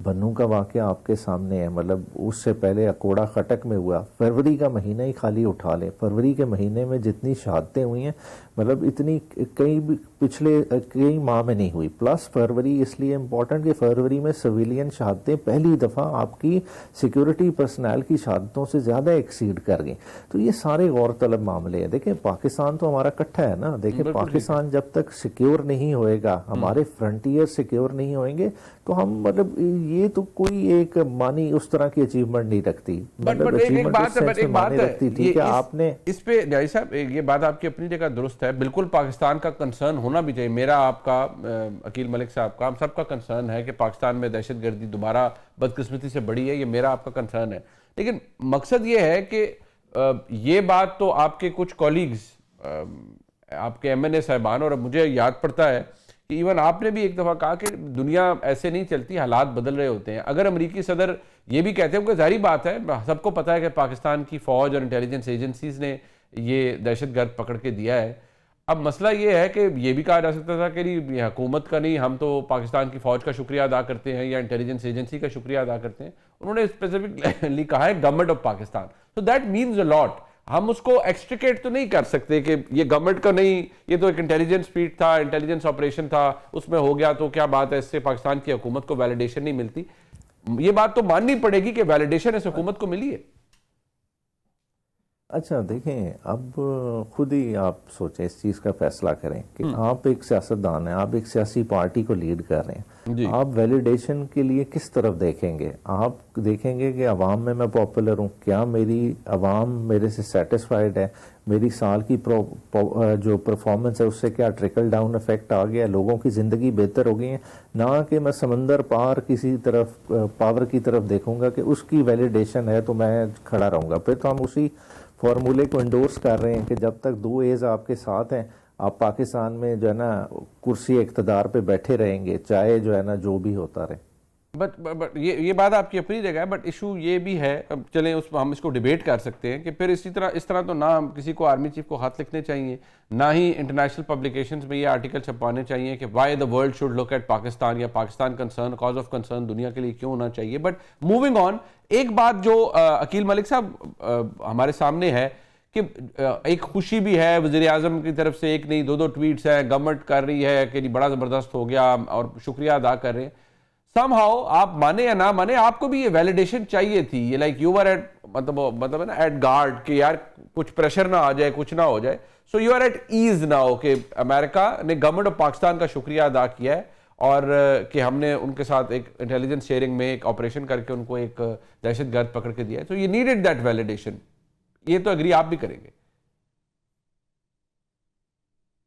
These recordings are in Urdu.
بنوں کا واقعہ آپ کے سامنے ہے، مطلب اس سے پہلے اکوڑا خٹک میں ہوا، فروری کا مہینہ ہی خالی اٹھا لیں، فروری کے مہینے میں جتنی شہادتیں ہوئی ہیں مطلب اتنی پچھلے کئی ماہ میں نہیں ہوئی. پلس فروری اس لیے امپورٹنٹ کہ فروری میں سویلین شہادتیں پہلی دفعہ آپ کی سیکیورٹی پرسنل کی شہادتوں سے زیادہ ایکسیڈ کر گئیں. تو یہ سارے غور طلب معاملے ہیں. دیکھیں پاکستان تو ہمارا کٹھا ہے نا، دیکھیں پاکستان جب تک سیکیور نہیں ہوئے گا، ہمارے فرنٹیئر سیکیور نہیں ہوئیں گے تو ہم مطلب یہ تو کوئی ایک مانی اس طرح کی اچیومنٹ نہیں رکھتی. ایک بات ہے ٹھیک ہے آپ نے اس پہ جائی صاحب، یہ بات آپ کی اپنی جگہ درست ہے، بالکل پاکستان کا کنسرن ہونا بھی چاہیے. میرا، آپ کا، عقیل ملک صاحب کا، ہم سب کا کنسرن ہے کہ پاکستان میں دہشت گردی دوبارہ بدقسمتی سے بڑھی ہے. یہ میرا آپ کا کنسرن ہے. لیکن مقصد یہ ہے کہ یہ بات تو آپ کے کچھ کولیگز، آپ کے ایم این اے صاحبان، اور مجھے یاد پڑتا ہے کہ ایون آپ نے بھی ایک دفعہ کہا کہ دنیا ایسے نہیں چلتی، حالات بدل رہے ہوتے ہیں. اگر امریکی صدر یہ بھی کہتے ہیں کہ ظاہری بات ہے، سب کو پتہ ہے کہ پاکستان کی فوج اور انٹیلیجنس ایجنسیز نے یہ دہشت گرد پکڑ کے دیا ہے. اب مسئلہ یہ ہے کہ یہ بھی کہا جا سکتا تھا کہ یہ حکومت کا نہیں، ہم تو پاکستان کی فوج کا شکریہ ادا کرتے ہیں یا انٹیلیجنس ایجنسی کا شکریہ ادا کرتے ہیں. انہوں نے اسپیسیفکلی کہا ہے گورنمنٹ آف پاکستان. تو دیٹ مینز اے لاٹ. ہم اس کو ایکسٹریکیٹ تو نہیں کر سکتے کہ یہ گورنمنٹ کا نہیں، یہ تو ایک انٹیلیجنس فیٹ تھا، انٹیلیجنس آپریشن تھا، اس میں ہو گیا تو کیا بات ہے، اس سے پاکستان کی حکومت کو ویلیڈیشن نہیں ملتی. یہ بات تو ماننی پڑے گی کہ ویلیڈیشن اس حکومت کو ملی ہے. اچھا دیکھیں، اب خود ہی آپ سوچیں، اس چیز کا فیصلہ کریں کہ آپ ایک سیاستدان ہیں، آپ ایک سیاسی پارٹی کو لیڈ کر رہے ہیں. آپ ویلیڈیشن کے لیے کس طرف دیکھیں گے؟ آپ دیکھیں گے کہ عوام میں پاپولر ہوں، کیا میری عوام میرے سے سیٹسفائیڈ ہے، میری سال کی جو پرفارمنس ہے اس سے کیا ٹرکل ڈاؤن افیکٹ آ گیا، لوگوں کی زندگی بہتر ہو گئی ہے، نہ کہ میں سمندر پار کسی طرف پاور کی طرف دیکھوں گا کہ اس کی ویلیڈیشن ہے تو میں کھڑا رہوں گا. پھر تو ہم اسی فارمولے کو انڈورس کر رہے ہیں کہ جب تک 2 ایز آپ کے ساتھ ہیں آپ پاکستان میں جو ہے نا کرسی اقتدار پہ بیٹھے رہیں گے، چاہے جو ہے نا جو بھی ہوتا رہے. بٹ یہ بات آپ کی اپنی جگہ ہے. بٹ ایشو یہ بھی ہے، اب چلیں ہم اس کو ڈیبیٹ کر سکتے ہیں کہ پھر اس طرح تو نہ کسی کو آرمی چیف کو خط لکھنے چاہیے، نہ ہی انٹرنیشنل پبلیکیشنز میں یہ آرٹیکل چھپوانے چاہیے کہ why the world should look at Pakistan, یا Pakistan concern, cause of concern دنیا کے لیے کیوں ہونا چاہیے. بٹ موونگ آن، ایک بات جو عقیل ملک صاحب ہمارے سامنے ہے کہ ایک خوشی بھی ہے وزیر اعظم کی طرف سے، ایک نہیں 2 ٹویٹس ہیں، گورنمنٹ کر رہی ہے کہ بڑا زبردست ہو گیا اور شکریہ ادا کر رہے ہیں. سم ہاؤ آپ مانے یا نہ مانے، آپ کو بھی یہ ویلیڈیشن چاہیے تھی. یہ لائک یو آر ایٹ مطلب ہے نا ایٹ گارڈ کہ یار کچھ پریشر نہ آ جائے، کچھ نہ ہو جائے. So you are at ease now کہ امریکہ نے گورنمنٹ آف پاکستان کا شکریہ ادا کیا ہے اور کہ ہم نے ان کے ساتھ ایک انٹیلیجنس شیئرنگ میں ایک آپریشن کر کے ان کو ایک دہشت گرد پکڑ کے دیا ہے. سو یہ نیڈڈ دیٹ ویلیڈیشن. یہ تو اگری آپ بھی کریں گے.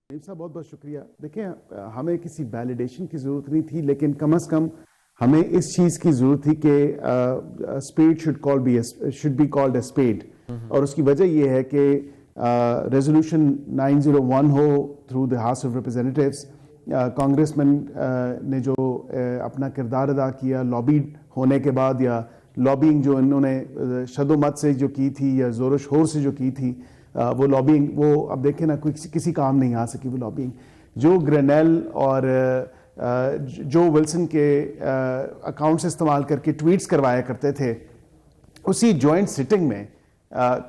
صاحب بہت بہت شکریہ. دیکھیں ہمیں کسی ویلیڈیشن کی ضرورت نہیں تھی، لیکن کم از کم ہمیں اس چیز کی ضرورت تھی کہ speed should be called a speed. اور اس کی وجہ یہ ہے کہ ریزولوشن 901 ہو through the House of Representatives, congressman نے جو اپنا کردار ادا کیا لابیڈ ہونے کے بعد، یا لابینگ جو انہوں نے شد و مت سے جو کی تھی یا زور و شور سے جو کی تھی، وہ لابینگ وہ اب دیکھیں نا کسی کام نہیں آ سکی. وہ لابینگ جو گرینیل اور جو ولسن کے اکاؤنٹس استعمال کر کے ٹویٹس کروایا کرتے تھے، اسی جوائنٹ سٹنگ میں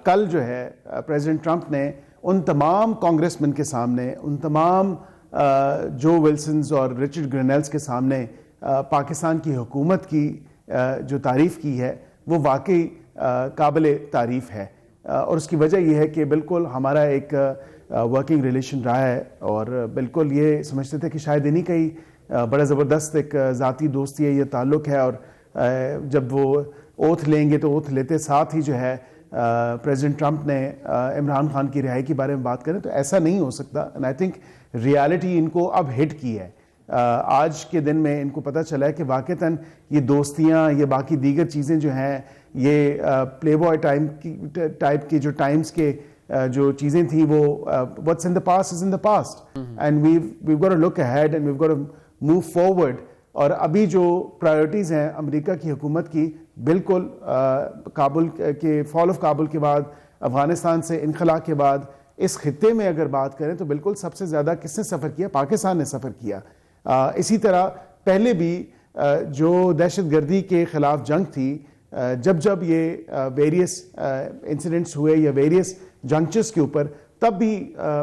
کل جو ہے پریزیڈنٹ ٹرمپ نے ان تمام کانگریس مین کے سامنے، ان تمام جو ولسنز اور رچرڈ گرینیلز کے سامنے پاکستان کی حکومت کی جو تعریف کی ہے وہ واقعی قابل تعریف ہے. اور اس کی وجہ یہ ہے کہ بالکل ہمارا ایک ورکنگ ریلیشن رہا ہے، اور بالکل یہ سمجھتے تھے کہ شاید انہیں کا ہی بڑا زبردست ایک ذاتی دوستی ہے، یہ تعلق ہے. اور جب وہ اوتھ لیں گے تو اوتھ لیتے ساتھ ہی جو ہے پریزیڈنٹ ٹرمپ نے عمران خان کی رہائی کے بارے میں بات کریں تو ایسا نہیں ہو سکتا. And I think reality in کو اب ہٹ کی ہے. آج کے دن میں ان کو پتہ چلا ہے کہ واقعتاً یہ دوستیاں، یہ باقی دیگر چیزیں جو ہیں، یہ پلے بوائے ٹائپ کے جو ٹائمز کے جو چیزیں تھیں، وہ what's in the past is in the past. And we've got to look ahead and we've got to move forward. اور ابھی جو پرائیورٹیز ہیں امریکہ کی حکومت کی، بالکل کابل کے فال آف کابل کے بعد، افغانستان سے انخلا کے بعد، اس خطے میں اگر بات کریں تو بالکل سب سے زیادہ کس نے سفر کیا؟ پاکستان نے سفر کیا. اسی طرح پہلے بھی جو دہشت گردی کے خلاف جنگ تھی، جب یہ ویریس انسیڈنٹس ہوئے یا ویریس جنکچرز کے اوپر، تب بھی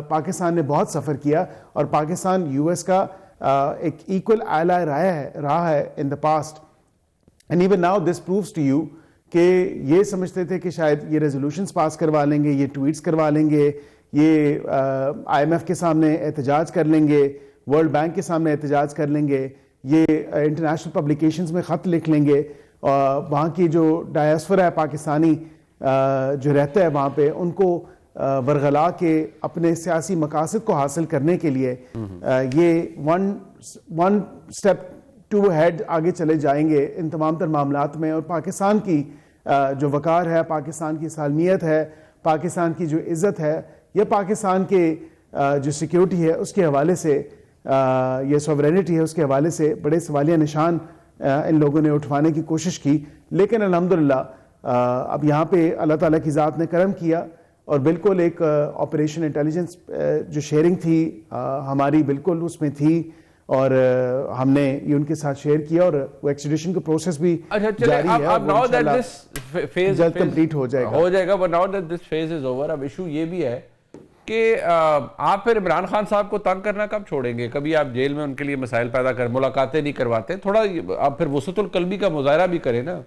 پاکستان نے بہت سفر کیا، اور پاکستان یو ایس کا ایک ایکول ایلائی رہا ہے in the past. And even now this proves to you کہ یہ سمجھتے تھے کہ شاید یہ ریزولوشنز پاس کروا لیں گے، یہ ٹویٹس کروا لیں گے، یہ آئی ایم ایف کے سامنے احتجاج کر لیں گے، ورلڈ بینک کے سامنے احتجاج کر لیں گے، یہ انٹرنیشنل پبلیکیشنز میں خط لکھ لیں گے، وہاں کی جو ڈائسپورا ہے پاکستانی جو رہتا ہے وہاں پہ، ان کو ورغلا کے اپنے سیاسی مقاصد کو حاصل کرنے کے لیے یہ ون سٹیپ ٹو ہیڈ آگے چلے جائیں گے ان تمام تر معاملات میں. اور پاکستان کی جو وقار ہے، پاکستان کی سالمیت ہے، پاکستان کی جو عزت ہے، یا پاکستان کے جو سیکیورٹی ہے اس کے حوالے سے، یہ سوورینٹی ہے اس کے حوالے سے بڑے سوالیہ نشان ان لوگوں نے اٹھوانے کی کوشش کی. لیکن الحمدللہ اب یہاں پہ اللہ تعالیٰ کی ذات نے کرم کیا، اور بالکل ایک آپریشن انٹیلیجنس جو شیئرنگ تھی ہماری بالکل اس میں تھی، اور ہم نے یہ ان کے ساتھ شیئر کیا، اور وہ ایکسٹریڈیشن کا پروسیس بھی جاری ہے، جلد کمپلیٹ ہو جائے گا. but now that this phase is over، اب ایشو یہ بھی ہے کہ آپ پھر عمران خان صاحب کو تنگ کرنا کب چھوڑیں گے؟ کبھی آپ جیل میں ان کے لیے مسائل پیدا کر، ملاقاتیں نہیں کرواتے، تھوڑا آپ پھر وسعت القلبی کا مظاہرہ بھی کریں نا.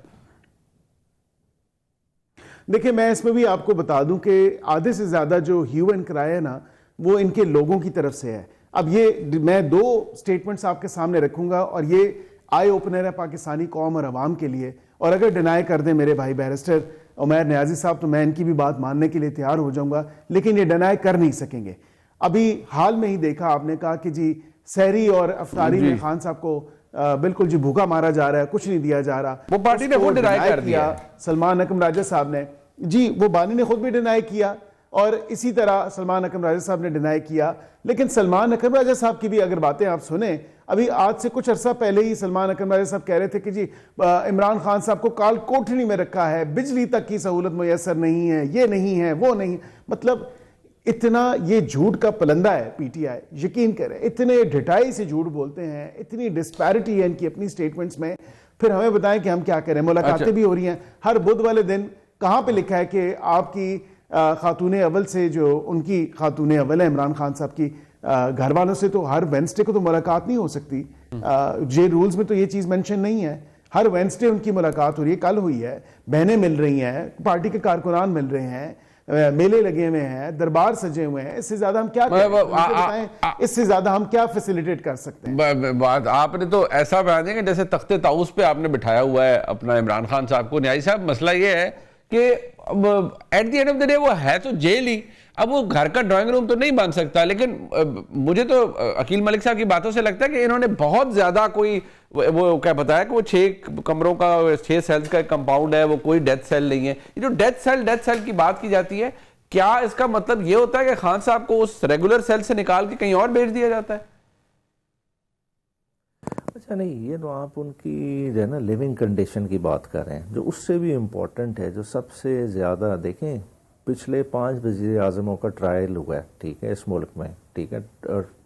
دیکھیں میں اس میں بھی آپ کو بتا دوں کہ آدھے سے زیادہ جو ہیو اینڈ کرائے ہے نا، وہ ان کے لوگوں کی طرف سے ہے. اب یہ میں دو سٹیٹمنٹس آپ کے سامنے رکھوں گا، اور یہ آئی اوپنر ہے پاکستانی قوم اور عوام کے لیے، اور اگر ڈینائی کر دیں میرے بھائی بیرسٹر عمیر نیازی صاحب تو میں ان کی بھی بات ماننے کے لیے تیار ہو جاؤں گا، لیکن یہ ڈینائی کر نہیں سکیں گے. ابھی حال میں ہی دیکھا آپ نے کہا کہ جی سحری اور افطاری میں خان صاحب کو بالکل جی بھوکا مارا جا رہا ہے، کچھ نہیں دیا جا رہا. وہ پارٹی نے خود ڈینائی کر دیا، سلمان اکرم راجہ صاحب نے، جی وہ بانی نے خود بھی ڈینائی کیا، اور اسی طرح سلمان اکرم راجہ صاحب نے ڈینائی کیا. لیکن سلمان اکرم راجہ صاحب کی بھی اگر باتیں آپ سنیں، ابھی آج سے کچھ عرصہ پہلے ہی سلمان اکرم راجہ صاحب کہہ رہے تھے کہ جی عمران خان صاحب کو کال کوٹھڑی میں رکھا ہے، بجلی تک کی سہولت میسر نہیں ہے، یہ نہیں ہے، وہ نہیں. مطلب اتنا یہ جھوٹ کا پلندہ ہے پی ٹی آئی، یقین کریں اتنے ڈھٹائی سے جھوٹ بولتے ہیں، اتنی ڈسپیرٹی ہے ان کی اپنی سٹیٹمنٹس میں. پھر ہمیں بتائیں کہ ہم کیا کریں. ملاقاتیں بھی ہو رہی ہیں ہر بدھ والے دن. کہاں پہ لکھا ہے کہ آپ کی خاتون اول سے، جو ان کی خاتون اول ہے عمران خان صاحب کی، گھر والوں سے تو ہر وینسڈے کو تو ملاقات نہیں ہو سکتی. جے رولز میں تو یہ چیز مینشن نہیں ہے. ہر وینسڈے ان کی ملاقات ہو رہی ہے، کل ہوئی ہے. بہنیں مل رہی ہیں، پارٹی کے کارکنان مل رہے ہیں، میلے لگے ہوئے ہیں، دربار سجے ہوئے ہیں. اس سے زیادہ ہم کیا بتائیں، اس سے زیادہ ہم کیا فیسیلیٹیٹ کر سکتے ہیں؟ بات آپ نے تو ایسا بیان دیا کہ جیسے تخت طاؤس پہ آپ نے بٹھایا ہوا ہے اپنا عمران خان صاحب کو. نیازی صاحب مسئلہ یہ ہے کہ at the end of the day وہ ہے تو جیل ہی. اب وہ گھر کا ڈرائنگ روم تو نہیں بن سکتا. لیکن مجھے تو عقیل ملک صاحب کی باتوں سے لگتا ہے کہ انہوں نے بہت زیادہ کوئی وہ کیا بتایا کہ وہ 6 کمروں کا 6 سیلز کا ایک کمپاؤنڈ ہے، وہ کوئی ڈیتھ سیل نہیں ہے. یہ جو ڈیتھ سیل کی بات کی جاتی ہے، کیا اس کا مطلب یہ ہوتا ہے کہ خان صاحب کو اس ریگولر سیل سے نکال کے کہیں اور بھیج دیا جاتا ہے؟ اچھا نہیں، یہ تو آپ ان کی جو ہے نا لیونگ کنڈیشن کی بات کر رہے ہیں، جو اس سے بھی امپورٹنٹ ہے، جو سب سے زیادہ دیکھیں پچھلے 5 وزیر اعظموں کا ٹرائل ہوا ہے، ٹھیک ہے، اس ملک میں، ٹھیک ہے،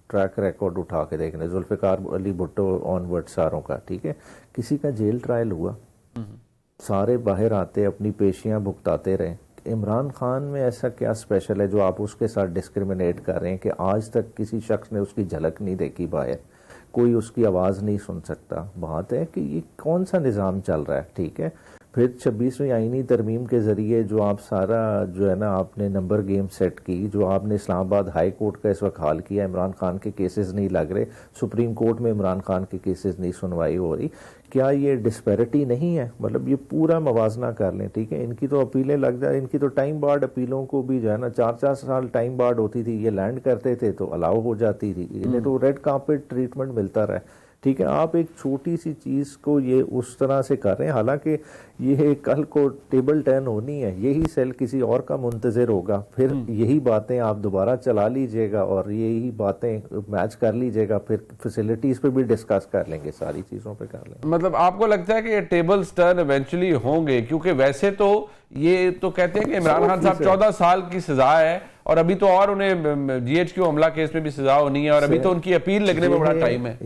ٹریک ریکارڈ اٹھا کے دیکھنے، ذوالفقار علی بھٹو آن ورڈ ساروں کا، ٹھیک ہے، کسی کا جیل ٹرائل ہوا؟ سارے باہر آتے اپنی پیشیاں بھگتاتے رہے. عمران خان میں ایسا کیا اسپیشل ہے جو آپ اس کے ساتھ ڈسکریمنیٹ کر رہے ہیں کہ آج تک کسی شخص نے اس کی جھلک نہیں دیکھی باہر، کوئی اس کی آواز نہیں سن سکتا؟ بات ہے کہ یہ کون سا نظام چل رہا ہے، ٹھیک ہے. پھر 26ویں آئینی ترمیم کے ذریعے جو آپ سارا جو ہے نا آپ نے نمبر گیم سیٹ کی، جو آپ نے اسلام آباد ہائی کورٹ کا اس وقت حال کیا، عمران خان کے کیسز نہیں لگ رہے، سپریم کورٹ میں عمران خان کے کیسز نہیں سنوائی ہو رہی، کیا یہ ڈسپیرٹی نہیں ہے؟ مطلب یہ پورا موازنہ کر لیں، ٹھیک ہے. ان کی تو اپیلیں لگ جائیں، ان کی تو ٹائم بارڈ اپیلوں کو بھی جو ہے نا 4 سال ٹائم بارڈ ہوتی تھی. یہ لینڈ کرتے تھے تو الاؤ ہو جاتی تھی، انہیں تو ریڈ کارپیٹ ٹریٹمنٹ ملتا رہا. ٹھیک ہے، آپ ایک چھوٹی سی چیز کو یہ اس طرح سے کر رہے ہیں، حالانکہ یہ کل کو ٹیبل ٹرن ہونی ہے، یہی سیل کسی اور کا منتظر ہوگا، پھر یہی باتیں آپ دوبارہ چلا لیجئے گا اور یہی باتیں میچ کر لیجئے گا، پھر فیسیلیٹیز پہ بھی ڈسکس کر لیں گے، ساری چیزوں پہ کر لیں گے. مطلب آپ کو لگتا ہے کہ یہ ٹیبلز ٹرن ایونچولی ہوں گے؟ کیونکہ ویسے تو یہ تو کہتے ہیں کہ عمران خان صاحب 14 سال کی سزا ہے، اور ابھی تو اور انہیں جی ایچ کیو حملہ کیس میں بھی سزا ہونی ہے، اور ابھی تو ان کی اپیل لگنے میں بڑا ٹائم ہے.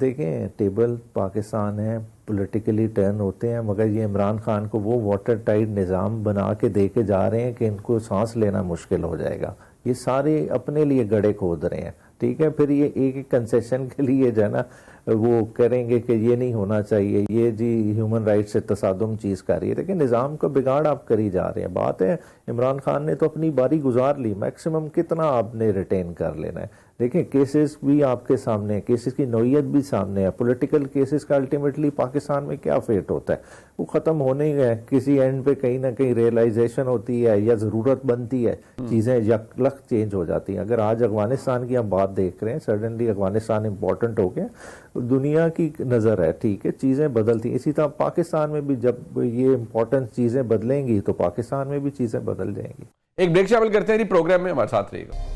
دیکھیں ٹیبل پاکستان ہے, پولیٹیکلی ٹرن ہوتے ہیں, مگر یہ عمران خان کو وہ واٹر ٹائٹ نظام بنا کے دے کے جا رہے ہیں کہ ان کو سانس لینا مشکل ہو جائے گا. یہ سارے اپنے لیے گڑھے کھود رہے ہیں, ٹھیک ہے. پھر یہ ایک ایک کنسیشن کے لیے جو ہے نا وہ کریں گے کہ یہ نہیں ہونا چاہیے, یہ جی ہیومن رائٹ سے تصادم چیز کر رہی ہے. لیکن نظام کا بگاڑ آپ کری جا رہے ہیں. بات ہے عمران خان نے تو اپنی باری گزار لی, میکسیمم کتنا آپ نے ریٹین کر لینا ہے. دیکھیں کیسز بھی آپ کے سامنے ہیں, کیسز کی نوعیت بھی سامنے ہے. پولیٹیکل کیسز کا الٹیمیٹلی پاکستان میں کیا فیٹ ہوتا ہے, وہ ختم ہونے ہی ہے. کسی اینڈ پہ کہیں نہ کہیں ریئلائزیشن ہوتی ہے یا ضرورت بنتی ہے, چیزیں یک چینج ہو جاتی ہیں. اگر آج افغانستان کی ہم بات دیکھ رہے ہیں, سڈنلی افغانستان امپورٹنٹ ہو گیا, دنیا کی نظر ہے, ٹھیک ہے, چیزیں بدلتی ہیں. اسی طرح پاکستان میں بھی جب یہ امپورٹنٹ چیزیں بدلیں گی تو پاکستان میں بھی چیزیں بدل جائیں گی. ایک بریک شامل کرتے ہیں, پروگرام میں ہمارے ساتھ رہے گا.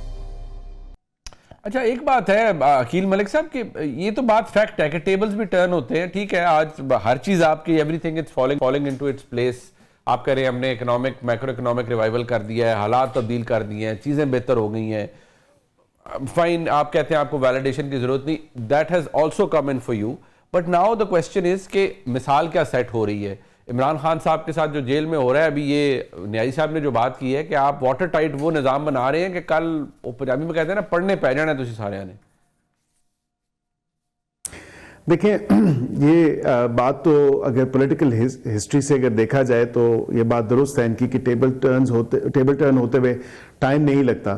اچھا ایک بات ہے عقیل ملک صاحب کہ یہ تو بات فیکٹ ہے کہ ٹیبلز بھی ٹرن ہوتے ہیں, ٹھیک ہے. آج ہر چیز آپ کی every thing is falling into its place. آپ کہہ رہے ہیں ہم نے میکرو اکنامک ریوائول کر دیا ہے, حالات تبدیل کر دیے ہیں, چیزیں بہتر ہو گئی ہیں, فائن. آپ کہتے ہیں آپ کو ویلیڈیشن کی ضرورت نہیں, that has also come in for you. But now the question is کہ مثال کیا سیٹ ہو رہی ہے عمران خان صاحب کے ساتھ جو جیل میں ہو رہا ہے ابھی. یہ نیازی صاحب نے جو بات کی ہے کہ آپ واٹر ٹائٹ وہ نظام بنا رہے ہیں کہ کل پنجابی میں کہتے ہیں نا پڑھنے پہ جانا ہے تسی سارے نے. دیکھیں یہ بات تو اگر پولیٹیکل ہسٹری سے اگر دیکھا جائے تو یہ بات درست ہے ان کی کہ ٹیبل ٹرن ہوتے ہوئے ٹائم نہیں لگتا,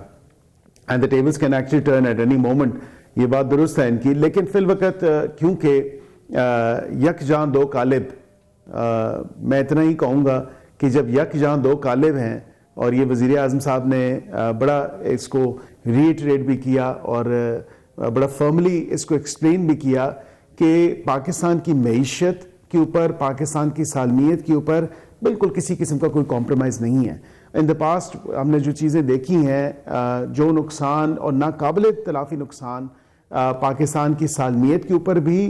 and the tables can actually turn at any moment. یہ بات درست ہے ان کی, لیکن فی الوقت کیونکہ یک جان دو قالب, میں اتنا ہی کہوں گا کہ جب یک جان دو قالب ہیں, اور یہ وزیر اعظم صاحب نے بڑا اس کو ریٹریٹ بھی کیا اور بڑا فرملی اس کو ایکسپلین بھی کیا کہ پاکستان کی معیشت کے اوپر, پاکستان کی سالمیت کے اوپر بالکل کسی قسم کا کوئی کمپرومائز نہیں ہے. ان دا پاسٹ ہم نے جو چیزیں دیکھی ہیں, جو نقصان اور ناقابل تلافی نقصان پاکستان کی سالمیت کے اوپر بھی,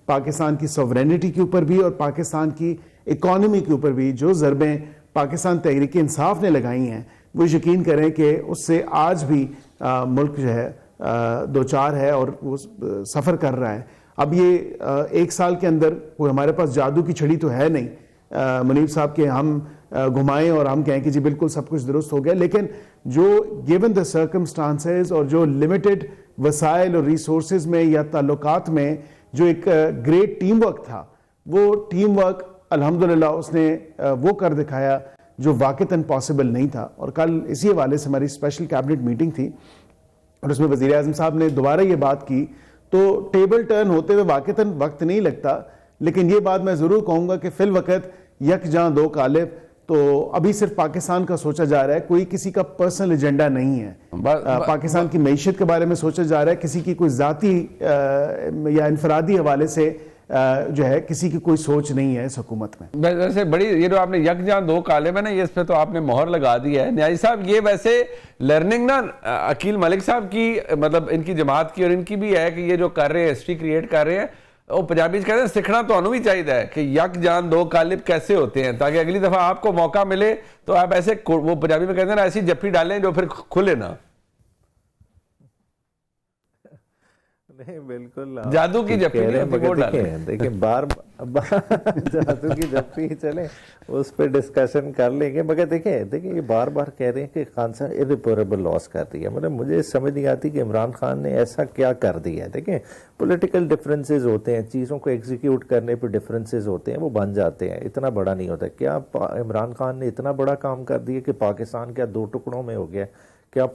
پاکستان کی سوورینٹی کے اوپر بھی, اور پاکستان کی اکانومی کے اوپر بھی جو ضربیں پاکستان تحریک انصاف نے لگائی ہیں, وہ یقین کریں کہ اس سے آج بھی ملک جو ہے دوچار ہے اور وہ سفر کر رہا ہے. اب یہ ایک سال کے اندر کوئی ہمارے پاس جادو کی چھڑی تو ہے نہیں منیب صاحب کہ ہم گھمائیں اور ہم کہیں کہ جی بالکل سب کچھ درست ہو گیا. لیکن جو گیون دا سرکمسٹانسز اور جو لمیٹڈ وسائل اور ریسورسز میں یا تعلقات میں جو ایک گریٹ ٹیم ورک تھا, وہ ٹیم ورک الحمدللہ اس نے وہ کر دکھایا جو واقعتاً پاسبل نہیں تھا. اور کل اسی حوالے سے ہماری اسپیشل کیبنٹ میٹنگ تھی اور اس میں وزیر اعظم صاحب نے دوبارہ یہ بات کی. تو ٹیبل ٹرن ہوتے ہوئے واقعتاً وقت نہیں لگتا, لیکن یہ بات میں ضرور کہوں گا کہ فی الوقت یک جاں دو قالب, تو ابھی صرف پاکستان کا سوچا جا رہا ہے, کوئی کسی کا پرسنل ایجنڈا نہیں ہے. پاکستان کی معیشت کے بارے میں سوچا جا رہا ہے, کسی کی کوئی ذاتی یا انفرادی حوالے سے جو ہے کسی کی کوئی سوچ نہیں ہے اس حکومت میں. ویسے بڑی یہ جو آپ نے یک جان دو قالب ہے نا, یہ اس پہ تو آپ نے مہر لگا دی ہے نیازی صاحب. یہ ویسے لرننگ نا عقیل ملک صاحب کی, مطلب ان کی جماعت کی اور ان کی بھی ہے کہ یہ جو کر رہے ہیں ہسٹری کریٹ کر رہے ہیں, وہ پنجابی کہتے ہیں سیکھنا تو انہوں بھی چاہیے کہ یک جان دو قالب کیسے ہوتے ہیں, تاکہ اگلی دفعہ آپ کو موقع ملے تو آپ ایسے, وہ پنجابی میں کہتے ہیں نا ایسی جپی ڈالیں جو پھر کھلے نا. نہیں بالکل جادو کی جپی دیکھیں بار جادو کی جپی چلیں اس پہ ڈسکشن کر لیں گے. مگر دیکھیں یہ بار بار کہہ رہے ہیں کہ خان صاحب irreparable لاس کر دیا. مطلب مجھے سمجھ نہیں آتی کہ عمران خان نے ایسا کیا کر دیا ہے. دیکھیں پولیٹیکل ڈفرینسز ہوتے ہیں, چیزوں کو ایگزیکیوٹ کرنے پہ ڈفرینسز ہوتے ہیں, وہ بن جاتے ہیں, اتنا بڑا نہیں ہوتا. کیا عمران خان نے اتنا بڑا کام کر دیا کہ پاکستان کیا دو ٹکڑوں میں ہو گیا؟ کیا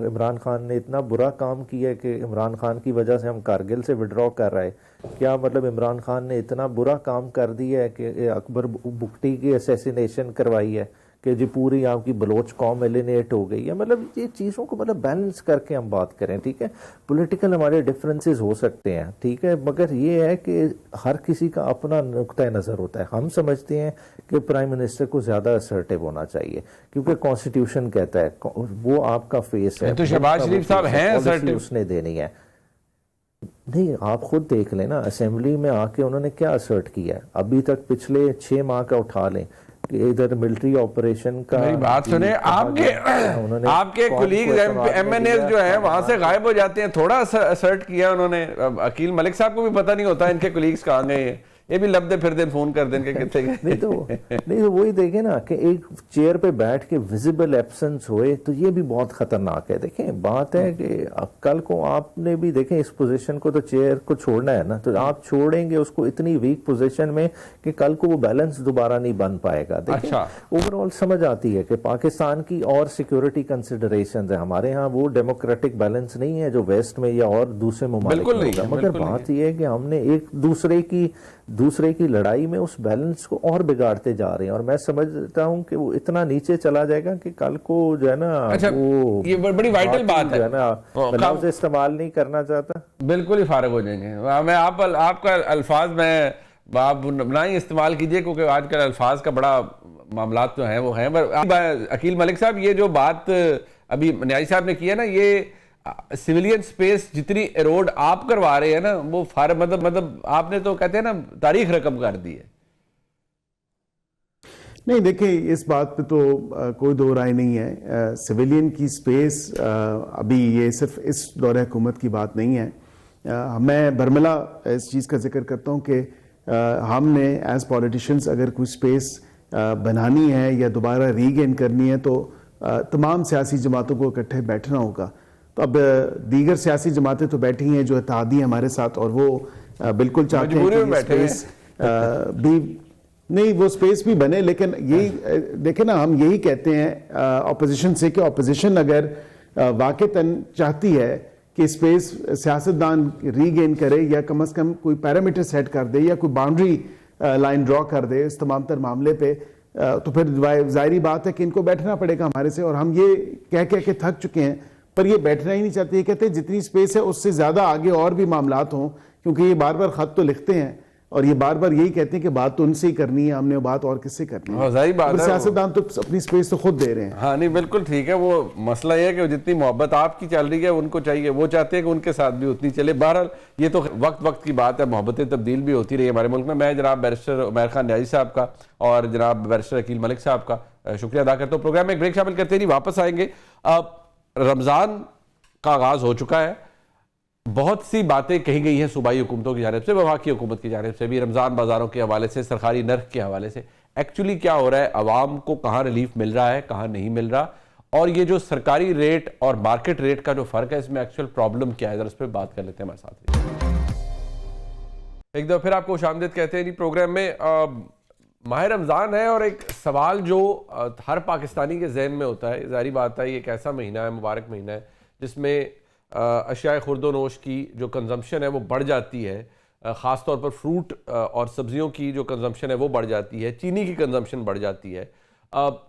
عمران خان نے اتنا برا کام کیا کہ عمران خان کی وجہ سے ہم کارگل سے وڈرا کر رہے؟ کیا مطلب عمران خان نے اتنا برا کام کر دیا ہے کہ اکبر بگٹی کی اسیسینیشن کروائی ہے کہ جی پوری آپ کی بلوچ قوم ایلینیٹ ہو گئی ہے؟ مطلب یہ چیزوں کو مطلب بیلنس کر کے ہم بات کریں, ٹھیک ہے. پولیٹیکل ہمارے ڈفرینسز ہو سکتے ہیں, ٹھیک ہے, مگر یہ ہے کہ ہر کسی کا اپنا نقطۂ نظر ہوتا ہے. ہم سمجھتے ہیں کہ پرائم منسٹر کو زیادہ اسرٹیو ہونا چاہیے کیونکہ کانسٹیٹیوشن کہتا ہے وہ آپ کا فیس ہے. تو شہباز شریف صاحب ہیں اسرٹیو, اس نے دینی ہے. نہیں آپ خود دیکھ لیں نا, اسمبلی میں آ کے انہوں نے کیا اسرٹ کیا ہے ابھی تک, پچھلے 6 ماہ کا اٹھا لیں, کہ ادھر ملٹری آپریشن کا میری بات سنیں, آپ کے کولیگز ایم این ایز جو ہیں وہاں سے غائب ہو جاتے ہیں, تھوڑا اسرٹ کیا انہوں نے, عقیل ملک صاحب کو بھی پتہ نہیں ہوتا ان کے کولیگز کہاں گئے ہیں, یہ بھی لب دے پھر دن فون کر دیں کہ کتنے گئے. نہیں تو وہی دیکھیں نا کہ ایک چیئر پہ بیٹھ کے ویزیبل ایبسنس ہوئے تو یہ بھی بہت خطرناک ہے. دیکھیں بات ہے کہ کل کو آپ نے بھی دیکھیں اس پوزیشن کو, تو چیئر کو چھوڑنا ہے نا, تو آپ چھوڑیں گے اس کو اتنی ویک پوزیشن میں کہ کل کو وہ بیلنس دوبارہ نہیں بن پائے گا. دیکھیں اوور آل سمجھ آتی ہے کہ پاکستان کی اور سیکیورٹی کنسیڈریشنز ہیں, ہمارے ہاں وہ ڈیموکریٹک بیلنس نہیں ہے جو ویسٹ میں یا اور دوسرے ممالک میں ہوگا, مگر بات یہ ہے کہ ہم نے ایک دوسرے کی لڑائی میں اس بیلنس کو اور بگاڑتے جا رہے ہیں, اور میں سمجھتا ہوں کہ وہ اتنا نیچے چلا جائے گا کہ کل کو جو ہے نا, وہ یہ بڑی وائٹل بات ہے نا, میں لفظ استعمال نہیں کرنا چاہتا, بالکل ہی فارغ ہو جائیں گے. میں آپ کا الفاظ میں آپ نہ ہی استعمال کیجئے کیونکہ آج کل الفاظ کا بڑا معاملات جو ہیں وہ ہیں. عقیل ملک صاحب, یہ جو بات ابھی نیازی صاحب نے کی ہے نا, یہ سویلین سپیس جتنی ایروڈ آپ کروا رہے ہیں نا, وہ مطلب آپ نے تو کہتے ہیں نا تاریخ رقم کر دی ہے. نہیں دیکھیں اس بات پہ تو کوئی دو رائے نہیں ہے. سویلین کی سپیس ابھی یہ صرف اس دور حکومت کی بات نہیں ہے. میں برملا اس چیز کا ذکر کرتا ہوں کہ ہم نے ایز پولیٹیشنز اگر کوئی سپیس بنانی ہے یا دوبارہ ری گین کرنی ہے تو تمام سیاسی جماعتوں کو اکٹھے بیٹھنا ہوگا. تو اب دیگر سیاسی جماعتیں تو بیٹھی ہیں جو اتحادی ہیں ہمارے ساتھ, اور وہ بالکل چاہتے ہیں کہ سپیس بھی نہیں, وہ سپیس بھی بنے. لیکن یہی دیکھیں نا, ہم یہی کہتے ہیں اپوزیشن سے کہ اپوزیشن اگر واقعتاً چاہتی ہے کہ سپیس سیاستدان ری گین کرے یا کم از کم کوئی پیرامیٹر سیٹ کر دے یا کوئی باؤنڈری لائن ڈرا کر دے اس تمام تر معاملے پہ, تو پھر ظاہری بات ہے کہ ان کو بیٹھنا پڑے گا ہمارے سے. اور ہم یہ کہہ کے تھک چکے ہیں, پر یہ بیٹھنا ہی نہیں چاہتے. یہ کہتے ہیں جتنی سپیس ہے اس سے زیادہ آگے اور بھی معاملات ہوں, کیونکہ یہ بار بار خط تو لکھتے ہیں اور یہ بار بار یہی کہتے ہیں کہ بات تو ان سے ہی کرنی ہے, ہم نے بات اور کس سے کرنی ہے. ظاہری بات ہے, سیاستدان تو اپنی سپیس تو خود دے رہے ہیں. ہاں نہیں بالکل ٹھیک ہے. وہ مسئلہ یہ ہے کہ جتنی محبت آپ کی چل رہی ہے ان کو چاہیے, وہ چاہتے ہیں کہ ان کے ساتھ بھی اتنی چلے. بہرحال یہ تو وقت کی بات ہے, محبتیں تبدیل بھی ہوتی رہی ہمارے ملک میں. میں جناب بیرسٹر عمیر خان نیازی صاحب کا اور جناب بیرسٹر عقیل ملک صاحب کا شکریہ ادا کرتا ہوں. پروگرام میں ایک بریک شامل کرتے نہیں, واپس آئیں گے. رمضان کا آغاز ہو چکا ہے, بہت سی باتیں کہی گئی ہیں صوبائی حکومتوں کی جانب سے, وفاقی حکومت کی جانب سے بھی, رمضان بازاروں کے حوالے سے, سرکاری نرخ کے حوالے سے. ایکچولی کیا ہو رہا ہے, عوام کو کہاں ریلیف مل رہا ہے, کہاں نہیں مل رہا, اور یہ جو سرکاری ریٹ اور مارکیٹ ریٹ کا جو فرق ہے اس میں ایکچوئل پرابلم کیا ہے, ذرا اس پہ بات کر لیتے ہیں ہمارے ساتھ. ایک دفعہ پھر آپ کو خوشامدید کہتے ہیں جی پروگرام میں. ماہ رمضان ہے اور ایک سوال جو ہر پاکستانی کے ذہن میں ہوتا ہے, ظاہری بات ہے یہ ایک ایسا مہینہ ہے, مبارک مہینہ ہے جس میں اشیاء خورد و نوش کی جو کنزمپشن ہے وہ بڑھ جاتی ہے, خاص طور پر فروٹ اور سبزیوں کی جو کنزمپشن ہے وہ بڑھ جاتی ہے, چینی کی کنزمپشن بڑھ جاتی ہے.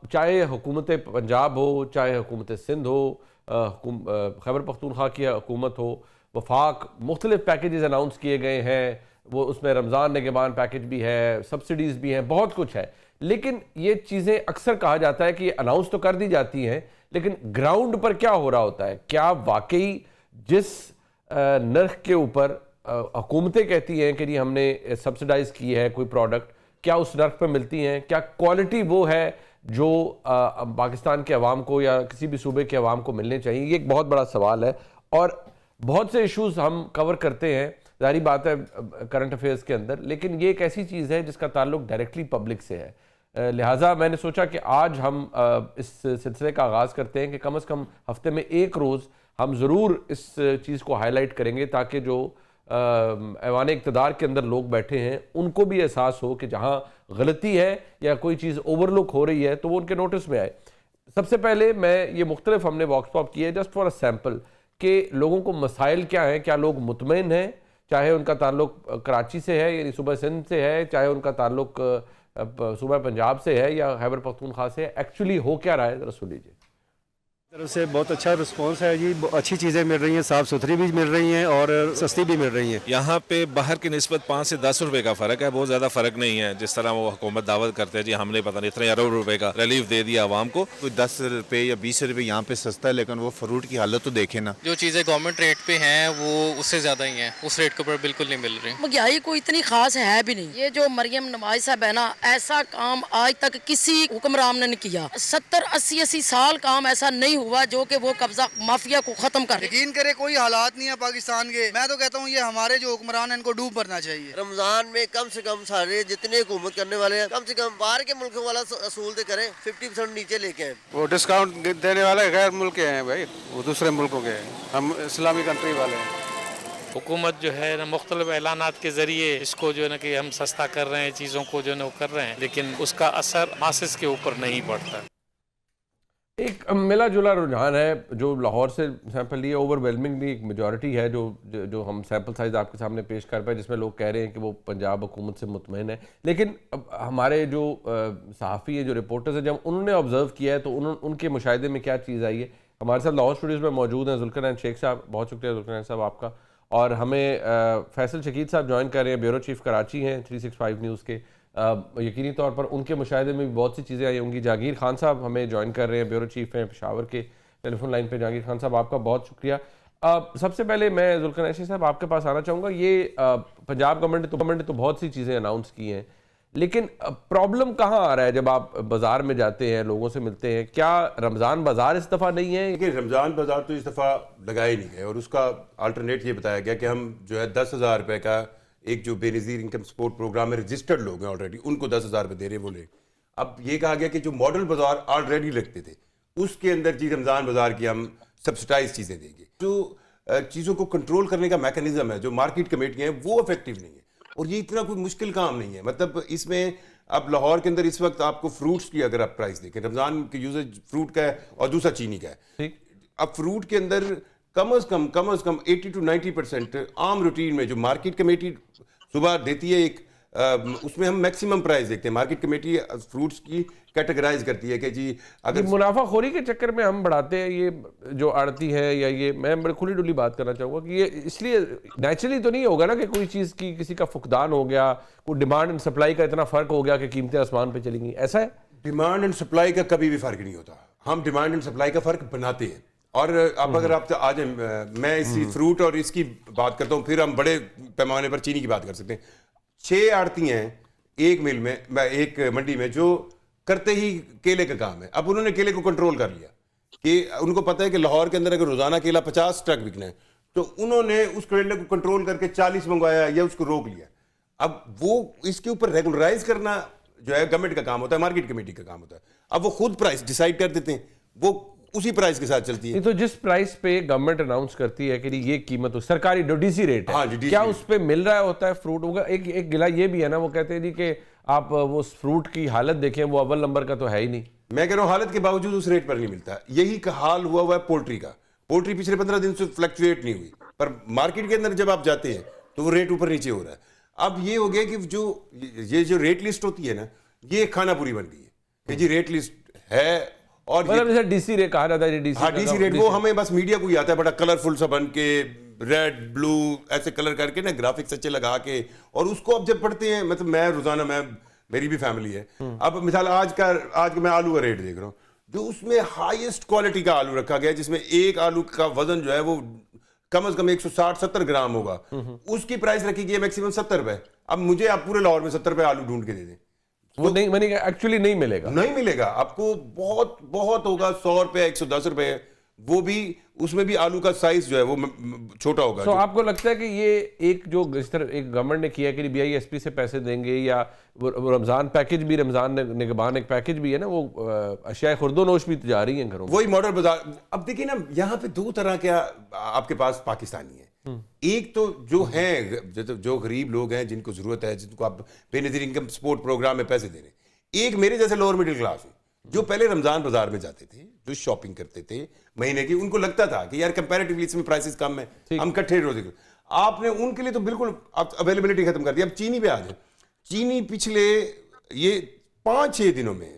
چاہے حکومت پنجاب ہو, چاہے حکومت سندھ ہو, خیبر پختونخوا کی حکومت ہو, وفاق, مختلف پیکیجز اناؤنس کیے گئے ہیں, وہ اس میں رمضان نگہبان پیکیج بھی ہے, سبسڈیز بھی ہیں, بہت کچھ ہے. لیکن یہ چیزیں اکثر کہا جاتا ہے کہ یہ اناؤنس تو کر دی جاتی ہیں, لیکن گراؤنڈ پر کیا ہو رہا ہوتا ہے, کیا واقعی جس نرخ کے اوپر حکومتیں کہتی ہیں کہ جی ہم نے سبسڈائز کی ہے کوئی پروڈکٹ, کیا اس نرخ پہ ملتی ہیں, کیا کوالٹی وہ ہے جو پاکستان کے عوام کو یا کسی بھی صوبے کے عوام کو ملنے چاہیے. یہ ایک بہت بڑا سوال ہے اور بہت سے ایشوز ہم کور کرتے ہیں, ظاہری بات ہے کرنٹ افیئرز کے اندر, لیکن یہ ایک ایسی چیز ہے جس کا تعلق ڈائریکٹلی پبلک سے ہے. لہٰذا میں نے سوچا کہ آج ہم اس سلسلے کا آغاز کرتے ہیں کہ کم از کم ہفتے میں ایک روز ہم ضرور اس چیز کو ہائی لائٹ کریں گے تاکہ جو ایوان اقتدار کے اندر لوگ بیٹھے ہیں ان کو بھی احساس ہو کہ جہاں غلطی ہے یا کوئی چیز اوور لک ہو رہی ہے تو وہ ان کے نوٹس میں آئے. سب سے پہلے میں یہ مختلف ہم نے واکس پاپ کیے جسٹ فار اے سیمپل کہ لوگوں کو مسائل کیا ہیں, کیا لوگ مطمئن ہیں, چاہے ان کا تعلق کراچی سے ہے یعنی صوبہ سندھ سے ہے, چاہے ان کا تعلق صوبہ پنجاب سے ہے یا خیبر پختونخوا سے ہے, ایکچولی ہو کیا رہا ہے, ذرا سن لیجیے. طرف سے بہت اچھا رسپانس ہے جی، اچھی چیزیں مل رہی ہیں، صاف ستھری بھی مل رہی ہیں اور سستی بھی مل رہی ہیں. یہاں پہ باہر کی نسبت 5 سے 10 روپے کا فرق ہے، بہت زیادہ فرق نہیں ہے. جس طرح وہ حکومت دعوت کرتے ہیں جی ہم نے پتہ نہیں اتنے ارب روپے کا ریلیف دے دیا عوام کو. کوئی 10 روپے یا 20 روپے یہاں پہ سستا ہے، لیکن وہ فروٹ کی حالت تو دیکھیں نا. جو چیزیں گورنمنٹ ریٹ پہ ہیں وہ اس سے زیادہ ہی ہیں، اس ریٹ کے اوپر بالکل نہیں مل رہی. مہنگائی کوئی اتنی خاص ہے بھی نہیں. یہ جو مریم نواز صاحب ہے نا، ایسا کام آج تک کسی حکمران نے نہیں کیا. 70-80 سال کام ایسا نہیں ہوا جو کہ وہ قبضہ مافیا کو ختم کر. یقین کرے کوئی حالات نہیں ہے پاکستان کے. میں تو کہتا ہوں یہ ہمارے جو حکمران ہیں ان کو ڈوب مرنا چاہیے. رمضان میں کم سے کم سارے جتنے حکومت کرنے والے ہیں کم سے کم باہر کے ملکوں والا اصول تو کریں، 50% نیچے لے کے آئیں. وہ ڈسکاؤنٹ دینے والے غیر ملک کے ہیں بھائی، وہ دوسرے ملکوں کے ہیں، ہم اسلامی کنٹری والے ہیں. حکومت جو ہے نا مختلف اعلانات کے ذریعے اس کو جو ہے نا کہ ہم سستا کر رہے ہیں، چیزوں کو جو ہے نا وہ کر رہے ہیں، لیکن اس کا اثر ماسس کے اوپر نہیں پڑتا. ایک ملا جلا رجحان ہے جو لاہور سے سیمپل لیے، اوور ویلمنگلی ایک میجورٹی ہے جو ہم سیمپل سائز آپ کے سامنے پیش کر پائے، جس میں لوگ کہہ رہے ہیں کہ وہ پنجاب حکومت سے مطمئن ہے. لیکن ہمارے جو صحافی ہیں، جو رپورٹرز ہیں، جب انہوں نے آبزرو کیا ہے تو ان کے مشاہدے میں کیا چیز آئی ہے. ہمارے ساتھ لاہور اسٹوڈیوز میں موجود ہیں ذوالقرنین شیخ صاحب. بہت شکریہ ذوالقرنین صاحب آپ کا. اور ہمیں فیصل شکیل صاحب جوائن کر رہے ہیں، بیورو چیف کراچی ہیں 365 نیوز کے. یقینی طور پر ان کے مشاہدے میں بھی بہت سی چیزیں آئی ہوں گی. جہانگیر خان صاحب ہمیں جوائن کر رہے ہیں، بیورو چیف ہیں پشاور کے، ٹیلی فون لائن پہ. جہانگیر خان صاحب آپ کا بہت شکریہ. سب سے پہلے میں ذوالقرنین شیخ صاحب آپ کے پاس آنا چاہوں گا. یہ پنجاب گورنمنٹ نے تو بہت سی چیزیں اناؤنس کی ہیں، لیکن پرابلم کہاں آ رہا ہے جب آپ بازار میں جاتے ہیں، لوگوں سے ملتے ہیں؟ کیا رمضان بازار اس دفعہ نہیں ہے؟ دیکھیں رمضان بازار تو اس دفعہ لگائے نہیں گئے، اور اس کا آلٹرنیٹ یہ بتایا گیا کہ ہم جو ہے 10,000 روپے کا ایک جو بے نظیر انکم سپورٹ پروگرام میں رجسٹرڈ لوگ ہیں آلریڈی، ان کو 10,000 روپے دے رہے ہیں وہ لے. اب یہ کہا گیا کہ جو ماڈل بازار آلریڈی لگتے تھے اس کے اندر جی رمضان بازار کی ہم سبسڈائز چیزیں دیں گے. جو چیزوں کو کنٹرول کرنے کا میکانزم ہے، جو مارکیٹ کمیٹیاں ہیں، وہ افیکٹو نہیں ہے. اور یہ اتنا کوئی مشکل کام نہیں ہے. مطلب اس میں اب لاہور کے اندر اس وقت آپ کو فروٹس کی اگر آپ پرائس دیکھیں، رمضان کی یوزیج فروٹ کا ہے اور دوسرا چینی کا ہے. اب فروٹ کے اندر کم از کم 80 to 90% عام روٹین میں جو مارکیٹ کمیٹی صبح دیتی ہے ایک، اس میں ہم میکسیمم پرائز دیکھتے ہیں. مارکیٹ کمیٹی فروٹس کی کیٹیگرائز کرتی ہے کہ جی اگر منافع خوری کے چکر میں ہم بڑھاتے ہیں یہ جو آڑتی ہے، یا یہ میں بڑی کھلی ڈلی بات کرنا چاہوں گا کہ یہ اس لیے نیچرلی تو نہیں ہوگا نا کہ کوئی چیز کی کسی کا فقدان ہو گیا، کوئی ڈیمانڈ اینڈ سپلائی کا اتنا فرق ہو گیا کہ قیمتیں آسمان پہ چلی گئیں، ایسا ہے؟ ڈیمانڈ اینڈ سپلائی کا کبھی بھی فرق نہیں ہوتا. ہم ڈیمانڈ اینڈ سپلائی کا فرق بناتے ہیں. اور اب اگر آپ آ جائیں، میں اسی فروٹ اور اس کی بات کرتا ہوں، پھر ہم بڑے پیمانے پر چینی کی بات کر سکتے ہیں. 6 آڑتی ہیں ایک مل میں، ایک منڈی میں، جو کرتے ہی کیلے کا کام ہے. اب انہوں نے کیلے کو کنٹرول کر لیا کہ ان کو پتہ ہے کہ لاہور کے اندر اگر روزانہ کیلا 50 ٹرک بکنا ہے، تو انہوں نے اس کیلے کو کنٹرول کر کے 40 منگوایا یا اس کو روک لیا. اب وہ اس کے اوپر ریگولرائز کرنا جو ہے گورنمنٹ کا کام ہوتا ہے، مارکیٹ کمیٹی کا کام ہوتا ہے. اب وہ خود پرائس ڈیسائیڈ کر دیتے ہیں، وہ اسی پرائس کے ساتھ چلتی ہے. تو جس پرائس پہ گورنمنٹ اناؤنس کرتی ہے کہ یہ قیمت سرکاری ڈی سی ریٹ ہے، کیا اس پہ مل رہا ہوتا ہے فروٹ ہوگا؟ ایک گلا یہ بھی ہے نا، وہ کہتے ہیں جی کہ آپ وہ فروٹ کی حالت دیکھیں، وہ اول نمبر کا تو ہے ہی نہیں. میں کہہ رہا ہوں حالت کے باوجود اس ریٹ پر نہیں ملتا. یہی کا حال ہوا ہے پولٹری کا. پولٹری پچھلے 15 دن سے فلکچویٹ نہیں ہوئی، پر مارکیٹ کے اندر جب آپ جاتے ہیں تو وہ ریٹ اوپر نیچے ہو رہا ہے. اب یہ ہو گیا کہ جو ریٹ لسٹ ہوتی ہے نا، یہ کھانا پوری بن گئی ہے کہ جی ریٹ لسٹ ہے. اور ڈی سی ریٹ کہا جاتا ہے، ڈی سی ریٹ وہ ہمیں بس میڈیا کو ہی آتا ہے، بڑا کلرفل سا بن کے، ریڈ بلو ایسے کلر کر کے نا، گرافکس اچھے لگا کے، اور اس کو اب جب پڑھتے ہیں، مطلب میں روزانہ میری بھی فیملی ہے. اب مثال آج کا میں آلو کا ریٹ دیکھ رہا ہوں، جو اس میں ہائیسٹ کوالٹی کا آلو رکھا گیا، جس میں ایک آلو کا وزن جو ہے وہ کم از کم 160-70 گرام ہوگا، اس کی پرائس رکھی گئی ہے میکسیمم 70 روپے. اب مجھے آپ پورے لاہور میں 70 روپے آلو ڈھونڈ کے دے دیں، وہ نہیں ایکچولی نہیں ملے گا. نہیں ملے گا آپ کو. بہت ہوگا 100 روپے 110 روپے، وہ بھی اس میں بھی آلو کا سائز جو ہے وہ چھوٹا ہوگا. تو آپ کو لگتا ہے کہ یہ ایک جو اس طرح ایک گورنمنٹ نے کیا کہ BISP سے پیسے دیں گے، یا رمضان پیکج بھی، رمضان نگہبان ایک پیکج بھی ہے نا، وہ اشیاء خرد و نوش بھی جا رہی ہیں گھروں میں، وہی ماڈل بازار. اب دیکھیں نا، یہاں پہ 2 طرح کیا آپ کے پاس پاکستانی ہیں. ایک تو جو ہیں جو غریب لوگ ہیں، جن کو ضرورت ہے، جن کو آپ بے نظیر انکم سپورٹ پروگرام میں پیسے دے رہے ہیں. ایک میرے جیسے لوور مڈل کلاس ہیں، جو پہلے رمضان بازار میں جاتے تھے، جو شاپنگ کرتے تھے مہینے کی، ان کو لگتا تھا کہ یار کمپیریٹیولی اس میں پرائسز کم ہیں، ہم کٹھے روزے کو. آپ نے ان کے لیے تو بالکل اویلیبلٹی ختم کر دی. اب چینی پہ آ جائیں. چینی پچھلے یہ 5-6 دنوں میں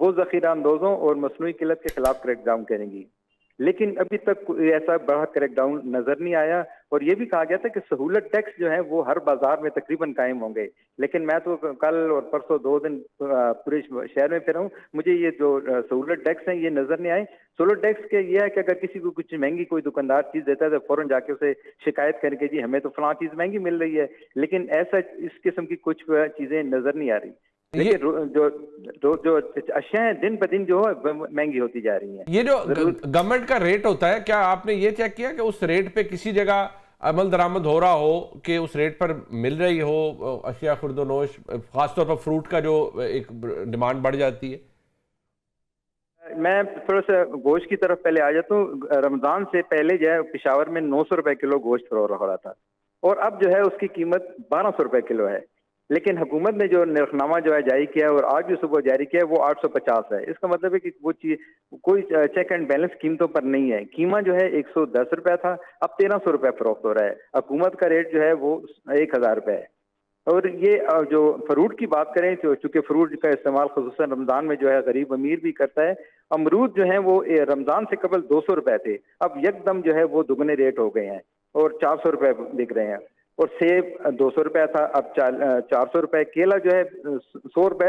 وہ ذخیرہ اندوزوں اور مصنوعی قلت کے خلاف کریک ڈاؤن کریں گی، لیکن ابھی تک کوئی ایسا بڑا کریک ڈاؤن نظر نہیں آیا. اور یہ بھی کہا گیا تھا کہ سہولت ٹیکس جو ہیں وہ ہر بازار میں تقریباً قائم ہوں گے، لیکن میں تو کل اور پرسوں 2 دن پورے شہر میں پھرا ہوں، مجھے یہ جو سہولت ٹیکس ہیں یہ نظر نہیں آئے. سہولت ٹیکس کے یہ ہے کہ اگر کسی کو کچھ مہنگی کوئی دکاندار چیز دیتا ہے تو فوراً جا کے اسے شکایت کر کے جی ہمیں تو فلاں چیز مہنگی مل رہی ہے، لیکن ایسا اس قسم کی کچھ چیزیں نظر نہیں آ رہی. لیکن جو اشیاء ہیں دن بدن جو ہے مہنگی ہوتی جا رہی ہیں. یہ جو گورنمنٹ کا ریٹ ہوتا ہے، کیا آپ نے یہ چیک کیا کہ اس ریٹ پہ کسی جگہ عمل درآمد ہو رہا ہو کہ اس ریٹ پر مل رہی ہو اشیاء خرد و نوش، خاص طور پر فروٹ کا جو ایک ڈیمانڈ بڑھ جاتی ہے؟ میں تھوڑا سا گوشت کی طرف پہلے آ جاتا ہوں. رمضان سے پہلے جو ہے پشاور میں 900 روپے کلو گوشت فروخت ہو رہا تھا، اور اب جو ہے اس کی قیمت 1200 روپے کلو ہے. لیکن حکومت نے جو نرخنامہ جو ہے جاری کیا ہے اور آج جو صبح جاری کیا ہے وہ 850 ہے. اس کا مطلب ہے کہ وہ چیز کوئی چیک اینڈ بیلنس قیمتوں پر نہیں ہے. قیمہ جو ہے 110 روپے تھا، اب 1300 روپے فروخت ہو رہا ہے. حکومت کا ریٹ جو ہے وہ 1000 روپے ہے. اور یہ جو فروٹ کی بات کریں تو چونکہ فروٹ کا استعمال خصوصاً رمضان میں جو ہے غریب امیر بھی کرتا ہے. امرود جو ہیں وہ رمضان سے قبل 200 روپے تھے، اب یک دم جو ہے وہ دگنے ریٹ ہو گئے ہیں اور 400 روپے بک رہے ہیں. اور سیب 200 روپے تھا، اب 400 روپے. کیلا جو ہے 100 روپے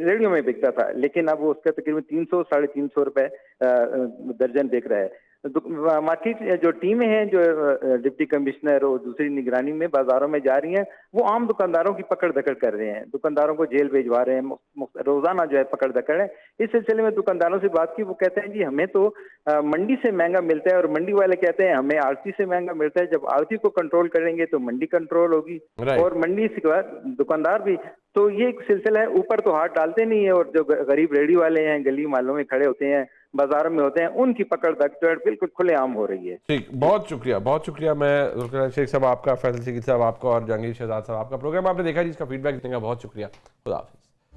ریڑیوں میں بکتا تھا، لیکن اب وہ اس کا تقریباً 300 350 روپے درجن بک رہا ہے. مارکیٹ جو ٹیمیں ہیں جو ڈپٹی کمشنر اور دوسری نگرانی میں بازاروں میں جا رہی ہیں وہ عام دکانداروں کی پکڑ دکڑ کر رہے ہیں، دکانداروں کو جیل بھیجوا رہے ہیں، روزانہ جو ہے پکڑ دکڑ ہے. اس سلسلے میں دکانداروں سے بات کی، وہ کہتے ہیں جی ہمیں تو منڈی سے مہنگا ملتا ہے، اور منڈی والے کہتے ہیں ہمیں آڑتی سے مہنگا ملتا ہے. جب آڑتی کو کنٹرول کریں گے تو منڈی کنٹرول ہوگی، اور منڈی سے دکاندار بھی. تو یہ ایک سلسلہ ہے، اوپر تو ہاتھ ڈالتے نہیں ہے، اور جو غریب ریڑھی والے ہیں گلی محلوں میں کھڑے ہوتے ہیں بازاروں میں ہوتے ہیں ان کی پکڑ دکڑ بالکل کھلے عام ہو رہی ہے. ٹھیک، بہت شکریہ بہت شکریہ. میں ذوالفقار شیخ صاحب آپ کا، فیصل شکیل صاحب آپ کا، اور جہانگیر شہزاد صاحب آپ کا پروگرام آپ نے دیکھا جس کا فیڈ بیک دینے کا بہت شکریہ. خدا حافظ.